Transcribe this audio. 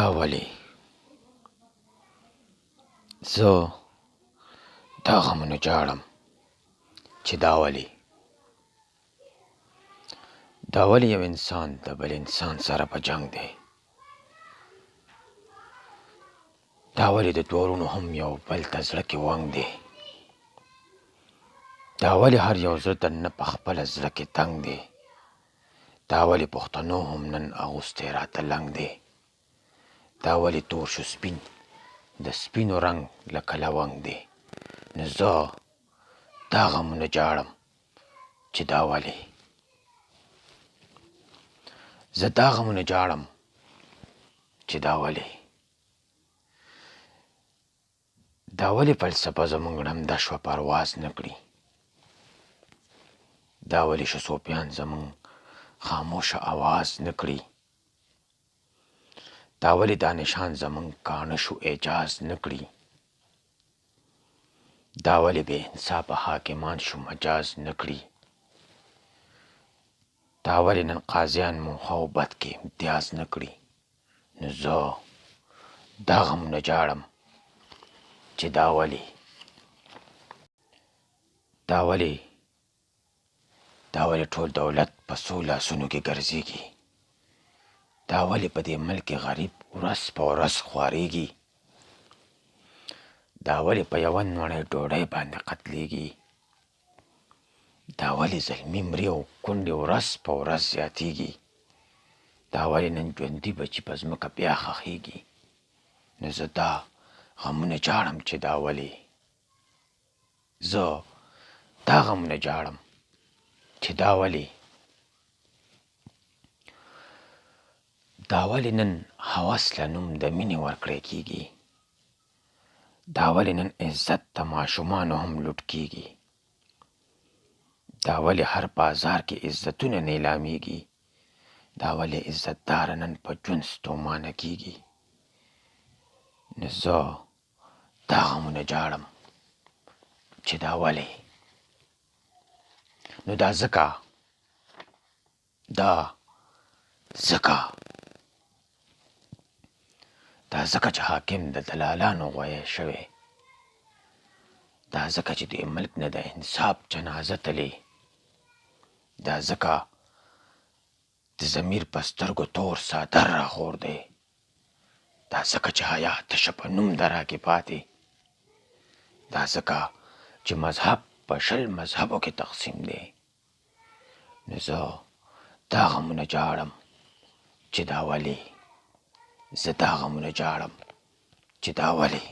دا ولې زه دا غمونه جاړم چې دا ولې یو انسان د بل انسان سره په جنگ دی. دا ولې د دوه وروڼو هم یو بل ته زړه کې ونګ دی. دا ولې هر یو زړه د نه په خپله زړه کې تنګ دی. دا ولې پښتنو هم نن اغوستی راته لنګ دی. دا ولې تور شو سپین د سپینو رنګ لکه لونګ دی. نو زه دا غمونه جاړم چې دا ولې زه دا غمونه جاړم چې دا ولې دا ولې فلسفه زموږ ړنده شوه پرواز نه کړي. دا ولې شه صوفیان زموږ خاموشه آواز نه کړي. دا ولې دانشان زموږ کاڼه شو اعجاز نه کړي. دا ولې بې انصافه حاکمان شو مجاز نه کړي. دا ولې نن قاضیان مو ښه او بد کې امتیاز نه کړي. نو زه دا غمونه جاړم چې دا ولې ټول دولت په څو لاسونو کې ګرځېږي. دا ولې په دې ملک کې غریب ورځ په ورځ خوارېږي. دا ولې په یوه نوڼۍ ډوډۍ باندې قتلېږي. دا ولې زلمي مري او کونډې ورځ په ورځ زیاتېږي. دا ولې نن ژوندي بچي په ځمکه بیا ښخېږي. نو زه دا غمونه جاړم چې دا ولې زه دا غمونه جاړم چې دا ولې دا ولې نن هوس له نوم د مینې ورکړی کېږي. دا ولې نن عزت د ماشومانو هم لوټ کېږي. دا ولې هر بازار کې عزتونه نیلامیږي. دا ولې عزتداره نن په ژوند ستومانه کېږي. نو زه دا غمونه جاړم چې دا ولې نو دا ځکه چې حاکم د دلالانو غویی شوی. دا ځکه چې دې ملک نه د انصاف جنازه تلې. دا ځکه د ضمیر په سترګو تور څادر راغور دی. دا ځکه چې حیا تشه په نوم ده راکې پاتې. دا ځکه چې مذهب په 20 مذهبو کې تقسیم دی. نو زه دا غمونه جاړم چې دا ولې زه دا غمونه جاړم چې دا ولې